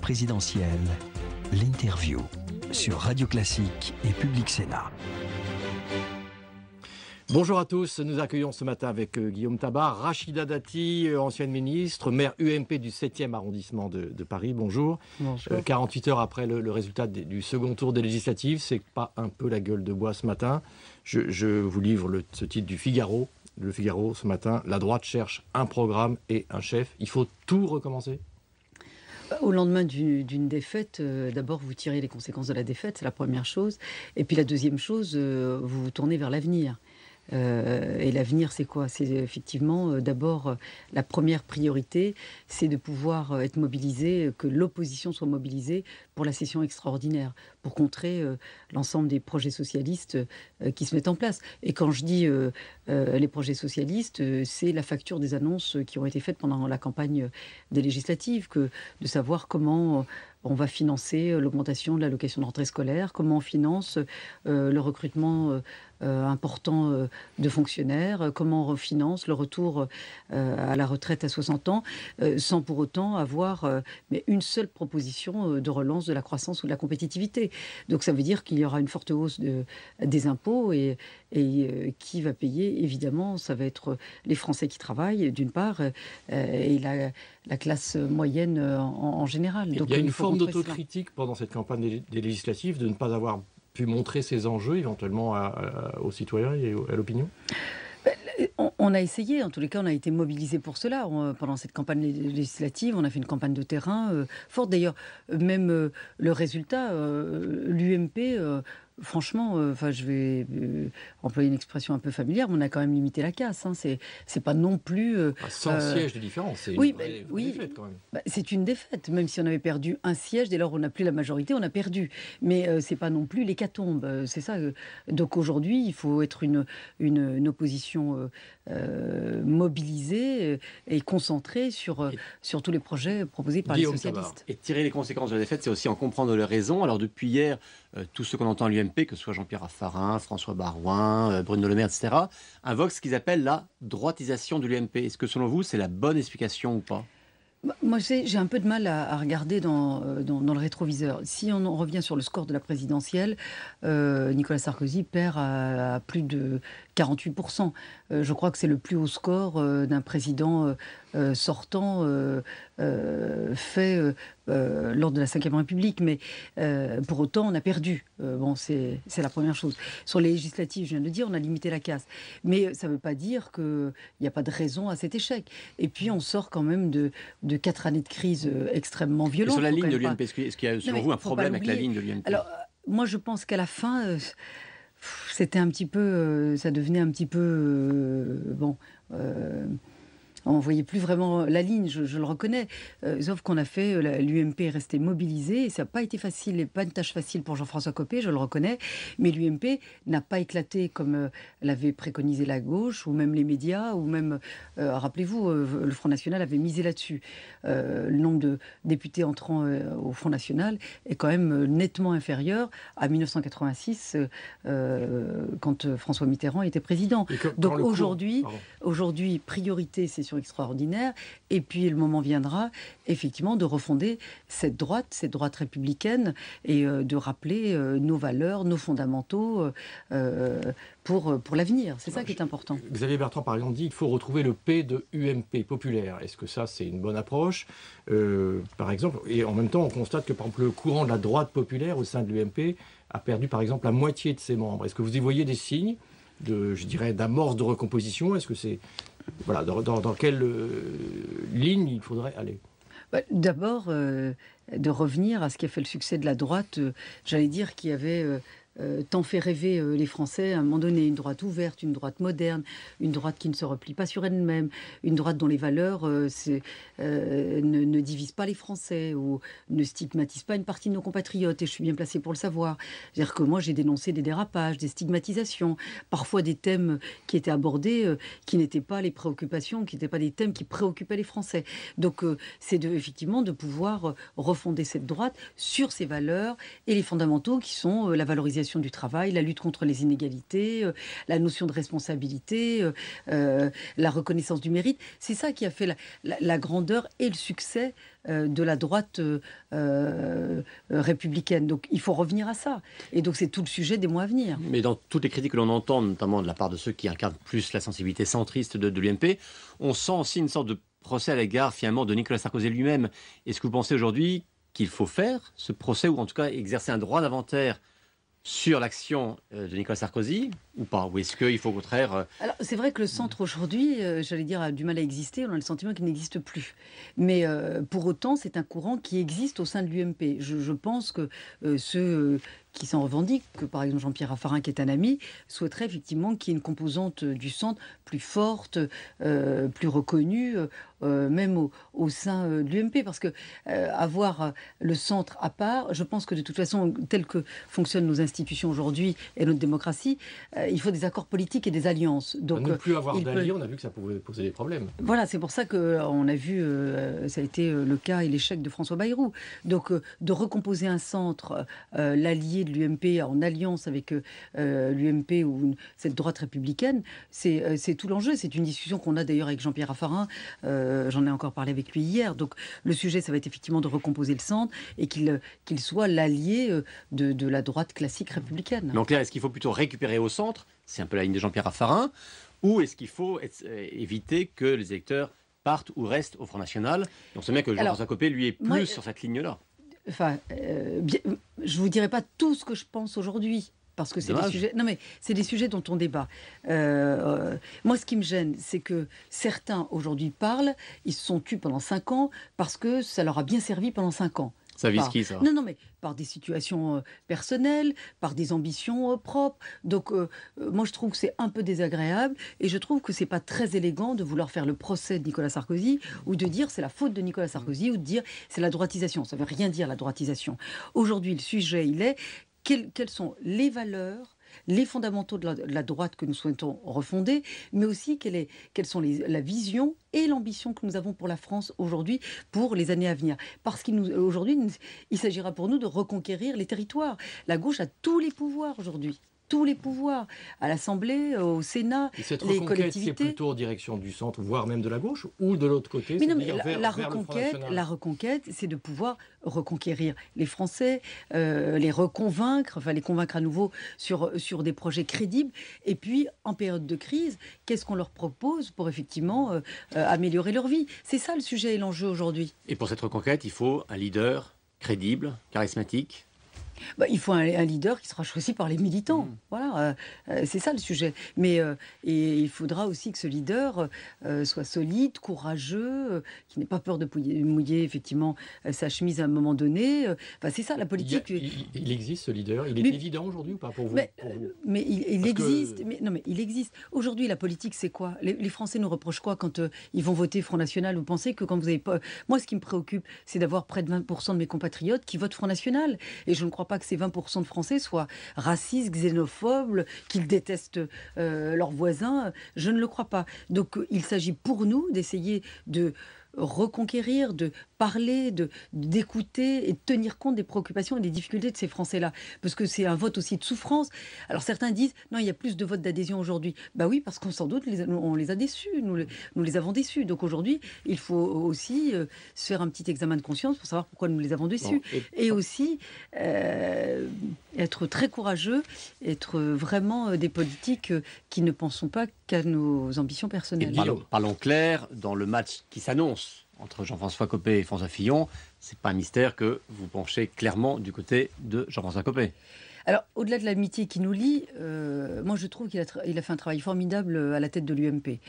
présidentielle, l'interview sur Radio Classique et Public Sénat. Bonjour à tous, nous accueillons ce matin avec Guillaume Tabar, Rachida Dati, ancienne ministre, maire UMP du 7e arrondissement de Paris. Bonjour. Bonjour. 48 heures après le résultat du second tour des législatives, c'est pas un peu la gueule de bois ce matin. Je vous livre ce titre du Figaro. Le Figaro ce matin, la droite cherche un programme et un chef. Il faut tout recommencer ? Au lendemain d'une défaite, d'abord vous tirez les conséquences de la défaite, c'est la première chose. Et puis la deuxième chose, vous vous tournez vers l'avenir. Et l'avenir, c'est quoi ? C'est effectivement, d'abord, la première priorité, c'est de pouvoir être mobilisé, que l'opposition soit mobilisée pour la session extraordinaire, pour contrer l'ensemble des projets socialistes qui se mettent en place. Et quand je dis les projets socialistes, c'est la facture des annonces qui ont été faites pendant la campagne des législatives, de savoir comment on va financer l'augmentation de l'allocation de rentrée scolaire, comment on finance le recrutement important de fonctionnaires, comment on refinance le retour à la retraite à 60 ans, sans pour autant avoir mais une seule proposition de relance de la croissance ou de la compétitivité. Donc ça veut dire qu'il y aura une forte hausse des impôts et qui va payer, évidemment, ça va être les Français qui travaillent, d'une part, et la classe moyenne en général. Donc, il y a une forme d'autocritique pendant cette campagne des législatives de ne pas avoir pu montrer ces enjeux éventuellement aux citoyens et à l'opinion ? On a essayé, en tous les cas, on a été mobilisés pour cela. Pendant cette campagne législative, on a fait une campagne de terrain forte. D'ailleurs, même le résultat, l'UMP... franchement, je vais employer une expression un peu familière, mais on a quand même limité la casse. Hein. C'est pas non plus... 100 sièges de différence, c'est une vraie défaite quand même. C'est une défaite. Même si on avait perdu un siège, dès lors on n'a plus la majorité, on a perdu. Mais c'est pas non plus l'hécatombe. C'est ça. Donc aujourd'hui, il faut être une opposition mobilisée et concentrée sur tous les projets proposés par Guillaume les socialistes. Tabar. Et tirer les conséquences de la défaite, c'est aussi en comprendre les raisons. Alors depuis hier, tous ceux qu'on entend à l'UMP, que ce soit Jean-Pierre Raffarin, François Baroin, Bruno Le Maire, etc., invoquent ce qu'ils appellent la droitisation de l'UMP. Est-ce que selon vous, c'est la bonne explication ou pas ? Moi, j'ai un peu de mal à regarder dans le rétroviseur. Si on revient sur le score de la présidentielle, Nicolas Sarkozy perd à plus de 48%. Je crois que c'est le plus haut score d'un président sortant fait lors de la Ve République. Mais pour autant, on a perdu. C'est la première chose. Sur les législatives, je viens de le dire, on a limité la casse. Mais ça ne veut pas dire qu'il n'y a pas de raison à cet échec. Et puis, on sort quand même de 4 années de crise extrêmement violente. Et sur la ligne de l'UMP, est-ce qu'il y a selon vous un problème avec la ligne de l'UMP ? Alors, moi, je pense qu'à la fin... c'était un petit peu, ça devenait un petit peu, on ne voyait plus vraiment la ligne, je le reconnais. Sauf qu'on a fait, l'UMP est restée mobilisée, et ça n'a pas été facile, et pas une tâche facile pour Jean-François Copé, je le reconnais, mais l'UMP n'a pas éclaté comme l'avait préconisé la gauche, ou même les médias, ou même, rappelez-vous, le Front National avait misé là-dessus. Le nombre de députés entrant au Front National est quand même nettement inférieur à 1986, quand François Mitterrand était président. Donc aujourd'hui, priorité, c'est extraordinaire, et puis le moment viendra effectivement de refonder cette droite républicaine et de rappeler nos valeurs, nos fondamentaux pour l'avenir. C'est ça qui est important. Xavier Bertrand par exemple dit qu'il faut retrouver le P de UMP, populaire. Est-ce que ça c'est une bonne approche par exemple, et en même temps on constate que par exemple le courant de la droite populaire au sein de l'UMP a perdu par exemple la moitié de ses membres. Est-ce que vous y voyez des signes d'amorce de recomposition? Est-ce que c'est... Voilà, dans quelle ligne il faudrait aller ? D'abord, de revenir à ce qui a fait le succès de la droite. J'allais dire qu'il y avait tant fait rêver les Français à un moment donné. Une droite ouverte, une droite moderne, une droite qui ne se replie pas sur elle-même, une droite dont les valeurs ne divisent pas les Français ou ne stigmatisent pas une partie de nos compatriotes. Et je suis bien placée pour le savoir. C'est-à-dire que moi, j'ai dénoncé des dérapages, des stigmatisations, parfois des thèmes qui étaient abordés, qui n'étaient pas les préoccupations, qui n'étaient pas des thèmes qui préoccupaient les Français. Donc, c'est effectivement de pouvoir refonder cette droite sur ses valeurs et les fondamentaux qui sont la valorisation valorisation du travail, la lutte contre les inégalités, la notion de responsabilité, la reconnaissance du mérite. C'est ça qui a fait la grandeur et le succès de la droite républicaine. Donc il faut revenir à ça. Et donc c'est tout le sujet des mois à venir. Mais dans toutes les critiques que l'on entend, notamment de la part de ceux qui incarnent plus la sensibilité centriste de l'UMP, on sent aussi une sorte de procès à l'égard finalement de Nicolas Sarkozy lui-même. Est-ce que vous pensez aujourd'hui qu'il faut faire ce procès, ou en tout cas exercer un droit d'inventaire sur l'action de Nicolas Sarkozy ou pas? Ou est-ce qu'il faut au contraire... Alors c'est vrai que le centre aujourd'hui, j'allais dire, a du mal à exister, on a le sentiment qu'il n'existe plus. Mais pour autant, c'est un courant qui existe au sein de l'UMP. Je pense que ceux qui s'en revendiquent, que par exemple Jean-Pierre Raffarin, qui est un ami, souhaiterait effectivement qu'il y ait une composante du centre plus forte, plus reconnue, même au sein de l'UMP. Parce que avoir le centre à part, je pense que de toute façon, tel que fonctionnent nos institutions aujourd'hui et notre démocratie, il faut des accords politiques et des alliances. Donc, ne plus avoir d'alliés, on a vu que ça pouvait poser des problèmes. Voilà, c'est pour ça qu'on a vu, ça a été le cas et l'échec de François Bayrou. Donc, de recomposer un centre, l'allié de l'UMP en alliance avec l'UMP ou cette droite républicaine, c'est tout l'enjeu. C'est une discussion qu'on a d'ailleurs avec Jean-Pierre Raffarin. J'en ai encore parlé avec lui hier. Donc, le sujet, ça va être effectivement de recomposer le centre et qu'il soit l'allié de la droite classique républicaine. Donc là, est-ce qu'il faut plutôt récupérer au centre, c'est un peu la ligne de Jean-Pierre Raffarin, ou est-ce qu'il faut éviter que les électeurs partent ou restent au Front National? Et on sait bien que Jean-François Copé, lui, est plus sur cette ligne-là. Enfin, je vous dirai pas tout ce que je pense aujourd'hui. Parce que c'est des sujets. Non, mais c'est des sujets dont on débat. Moi, ce qui me gêne, c'est que certains aujourd'hui parlent, ils se sont tus pendant 5 ans parce que ça leur a bien servi pendant 5 ans. Ça vise qui, ça? Non, mais par des situations personnelles, par des ambitions propres. Donc, moi, je trouve que c'est un peu désagréable et je trouve que c'est pas très élégant de vouloir faire le procès de Nicolas Sarkozy ou de dire c'est la faute de Nicolas Sarkozy ou de dire c'est la droitisation. Ça veut rien dire, la droitisation. Aujourd'hui, le sujet, il est quelles sont les valeurs, les fondamentaux de la droite que nous souhaitons refonder, mais aussi quelle sont la vision et l'ambition que nous avons pour la France aujourd'hui, pour les années à venir. Parce qu'aujourd'hui, il s'agira pour nous de reconquérir les territoires. La gauche a tous les pouvoirs aujourd'hui. Tous les pouvoirs, à l'Assemblée, au Sénat, et cette les reconquête, collectivités. c'est plutôt en direction du centre, voire même de la gauche, ou de l'autre côté? Mais non, mais la reconquête, c'est de pouvoir reconquérir les Français, les reconvaincre, enfin les convaincre à nouveau sur des projets crédibles. Et puis, en période de crise, qu'est-ce qu'on leur propose pour effectivement améliorer leur vie? C'est ça le sujet et l'enjeu aujourd'hui. Et pour cette reconquête, il faut un leader crédible, charismatique. Il faut un leader qui sera choisi par les militants. Voilà, c'est ça le sujet. Mais et il faudra aussi que ce leader soit solide, courageux, qui n'ait pas peur de mouiller effectivement sa chemise à un moment donné. C'est ça la politique. Il existe ce leader. Il est évident aujourd'hui ou pas pour vous? Mais il existe. Mais il existe. Aujourd'hui, la politique, c'est quoi? Les Français nous reprochent quoi quand ils vont voter Front National? Vous pensez que quand vous avez pas... Moi, ce qui me préoccupe, c'est d'avoir près de 20% de mes compatriotes qui votent Front National. Et je ne crois pas que ces 20% de Français soient racistes, xénophobes, qu'ils détestent leurs voisins. Je ne le crois pas. Donc il s'agit pour nous d'essayer de reconquérir, de parler, d'écouter et de tenir compte des préoccupations et des difficultés de ces Français-là. Parce que c'est un vote aussi de souffrance. Alors certains disent, non, il y a plus de votes d'adhésion aujourd'hui. Bah oui, parce qu'on sans doute, on les a déçus, nous les avons déçus. Donc aujourd'hui, il faut aussi se faire un petit examen de conscience pour savoir pourquoi nous les avons déçus. Et aussi être très courageux, être vraiment des politiques qui ne pensons pas qu'à nos ambitions personnelles. Et parlons clair, dans le match qui s'annonce entre Jean-François Copé et François Fillon, c'est pas un mystère que vous penchez clairement du côté de Jean-François Copé. Alors, au-delà de l'amitié qui nous lie, moi je trouve qu'il a fait un travail formidable à la tête de l'UMP.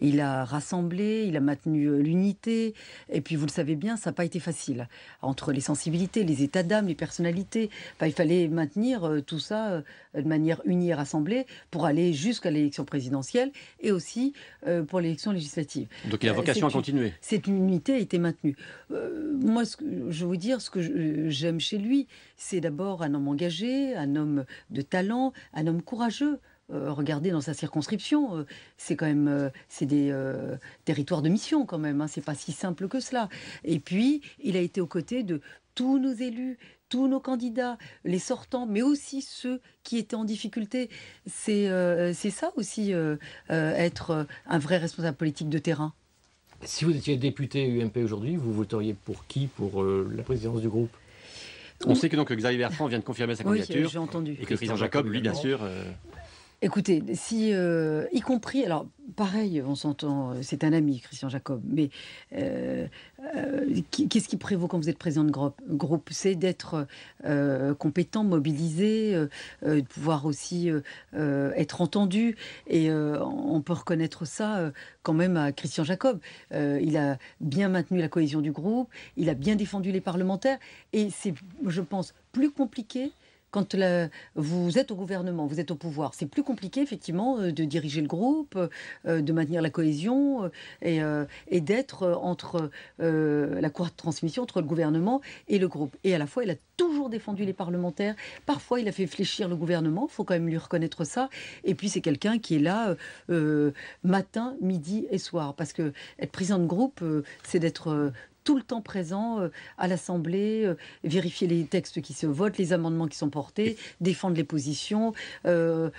Il a rassemblé, il a maintenu l'unité, et puis vous le savez bien, ça n'a pas été facile. Entre les sensibilités, les états d'âme, les personnalités, il fallait maintenir tout ça de manière unie et rassemblée pour aller jusqu'à l'élection présidentielle et aussi pour l'élection législative. Donc il a vocation à continuer. Cette unité a été maintenue. Moi, je veux vous dire, ce que j'aime chez lui, c'est d'abord un homme engagé, un homme de talent, un homme courageux. Regardez dans sa circonscription, c'est quand même c'est des territoires de mission quand même. C'est pas si simple que cela. Et puis, il a été aux côtés de tous nos élus, tous nos candidats, les sortants, mais aussi ceux qui étaient en difficulté. C'est ça aussi, être un vrai responsable politique de terrain. Si vous étiez député UMP aujourd'hui, vous voteriez pour qui pour la présidence du groupe? On sait que donc Xavier Bertrand vient de confirmer sa candidature. Oui, j'ai entendu. Et que Christian Jacob, lui, bien sûr. Écoutez, si, y compris, alors pareil, on s'entend, c'est un ami, Christian Jacob, mais qu'est-ce qui prévaut quand vous êtes président de groupe? C'est d'être compétent, mobilisé, de pouvoir aussi être entendu. Et on peut reconnaître ça quand même à Christian Jacob. Il a bien maintenu la cohésion du groupe, il a bien défendu les parlementaires, et c'est, je pense, plus compliqué. Quand vous êtes au gouvernement, vous êtes au pouvoir, c'est plus compliqué effectivement de diriger le groupe, de maintenir la cohésion et d'être entre la cour de transmission, entre le gouvernement et le groupe. Et à la fois, il a toujours défendu les parlementaires. Parfois, il a fait fléchir le gouvernement, il faut quand même lui reconnaître ça. Et puis, c'est quelqu'un qui est là matin, midi et soir. Parce que être président de groupe, c'est d'être tout le temps présent à l'Assemblée, vérifier les textes qui se votent, les amendements qui sont portés, défendre les positions, mettre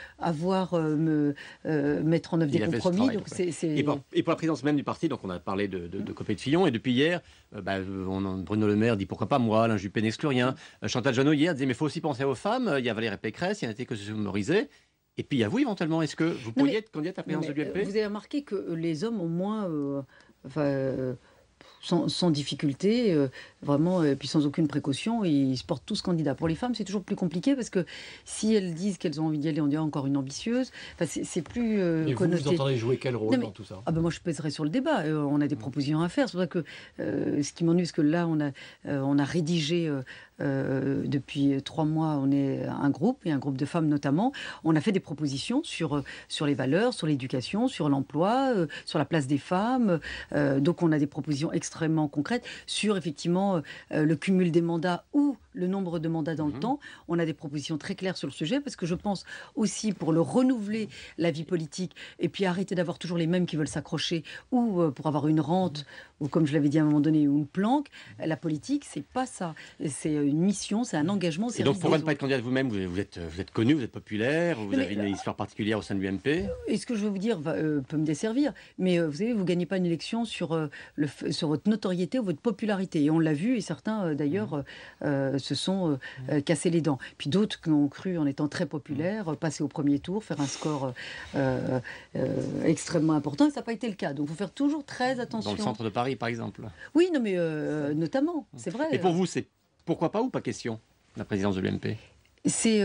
en œuvre des compromis. Donc Et pour la présidence même du parti, donc on a parlé de Copé de Fillon, et depuis hier, Bruno Le Maire dit pourquoi pas moi, Alain Juppé n'exclut rien. Chantal Jeannot hier disait mais il faut aussi penser aux femmes, il y a Valérie Pécresse, il n'y en a que se Morizet. Et puis il y a vous éventuellement, est-ce que vous pourriez être candidate à la présidence de l'UMP? Vous avez remarqué que les hommes au moins... sans difficulté, vraiment, et puis sans aucune précaution, ils se portent tous candidats. Pour les femmes, c'est toujours plus compliqué parce que si elles disent qu'elles ont envie d'y aller, on dirait encore une ambitieuse. Enfin, c'est plus connoté. Vous entendez jouer quel rôle dans tout ça? Moi, je pèserai sur le débat. On a des propositions à faire. C'est vrai que ce qui m'ennuie, c'est que là, on a rédigé depuis 3 mois, on est un groupe, et un groupe de femmes notamment. On a fait des propositions sur les valeurs, sur l'éducation, sur l'emploi, sur la place des femmes. Donc, on a des propositions extrêmement concrètes sur effectivement le cumul des mandats ou le nombre de mandats dans le temps. On a des propositions très claires sur le sujet parce que je pense aussi pour le renouveler la vie politique et puis arrêter d'avoir toujours les mêmes qui veulent s'accrocher ou pour avoir une rente ou comme je l'avais dit à un moment donné une planque. La politique, c'est pas ça. C'est une mission, c'est un engagement. Et donc pourquoi ne pas être candidate vous-même? Vous êtes connu, vous êtes populaire, vous avez une histoire particulière au sein de l'UMP. Et ce que je veux vous dire peut me desservir, mais vous savez, vous gagnez pas une élection sur votre notoriété ou votre popularité. Et on l'a vu, et certains d'ailleurs se sont cassés les dents. Puis d'autres qui ont cru en étant très populaires, passer au premier tour, faire un score extrêmement important, et ça n'a pas été le cas. Donc il faut faire toujours très attention. Dans le centre de Paris, par exemple. Oui, non, mais notamment, c'est vrai. Et pour vous, c'est pourquoi pas ou pas question, la présidence de l'UMP? C'est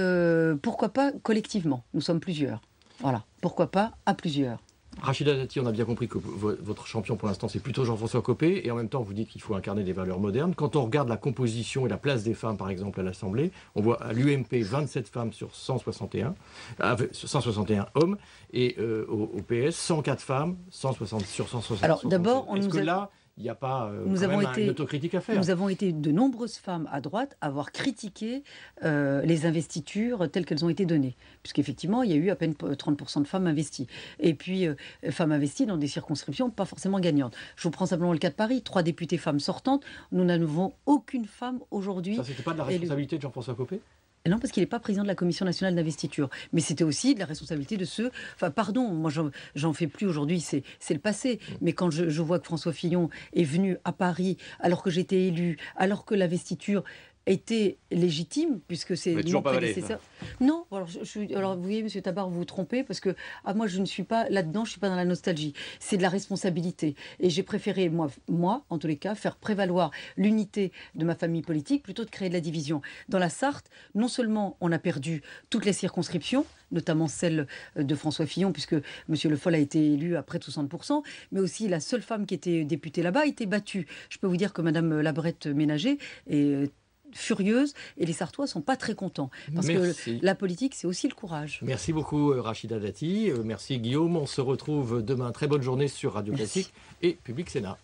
pourquoi pas collectivement. Nous sommes plusieurs. Voilà. Pourquoi pas à plusieurs. Rachida Dati, on a bien compris que votre champion pour l'instant c'est plutôt Jean-François Copé, et en même temps vous dites qu'il faut incarner des valeurs modernes. Quand on regarde la composition et la place des femmes par exemple à l'Assemblée, on voit à l'UMP 27 femmes sur 161 hommes, et au PS 104 femmes 160 sur 160. Alors d'abord, est-ce que là il n'y a pas une autocritique à faire? Nous avons été de nombreuses femmes à droite à avoir critiqué les investitures telles qu'elles ont été données. Puisqu'effectivement, il y a eu à peine 30% de femmes investies. Et puis, femmes investies dans des circonscriptions pas forcément gagnantes. Je vous prends simplement le cas de Paris. 3 députées femmes sortantes. Nous n'avons aucune femme aujourd'hui. Ça, c'était pas de la responsabilité de Jean-François Copé? Non, parce qu'il n'est pas président de la Commission nationale d'investiture. Mais c'était aussi de la responsabilité de ceux... Enfin, pardon, moi, j'en fais plus aujourd'hui, c'est le passé. Mais quand je vois que François Fillon est venu à Paris, alors que j'étais élu, alors que l'investiture était légitime, puisque c'est mon prédécesseur. Non, alors vous voyez, monsieur Tabar, vous vous trompez, parce que moi, je ne suis pas là-dedans, je ne suis pas dans la nostalgie. C'est de la responsabilité. Et j'ai préféré, moi, en tous les cas, faire prévaloir l'unité de ma famille politique plutôt de créer de la division. Dans la Sarthe, non seulement on a perdu toutes les circonscriptions, notamment celle de François Fillon, puisque M. Le Foll a été élu à près de 60%, mais aussi la seule femme qui était députée là-bas a été battue. Je peux vous dire que Mme Labrette Ménager est furieuse et les Sartois ne sont pas très contents. Parce que la politique, c'est aussi le courage. Merci beaucoup Rachida Dati. Merci Guillaume. On se retrouve demain. Très bonne journée sur Radio Classique et Public Sénat.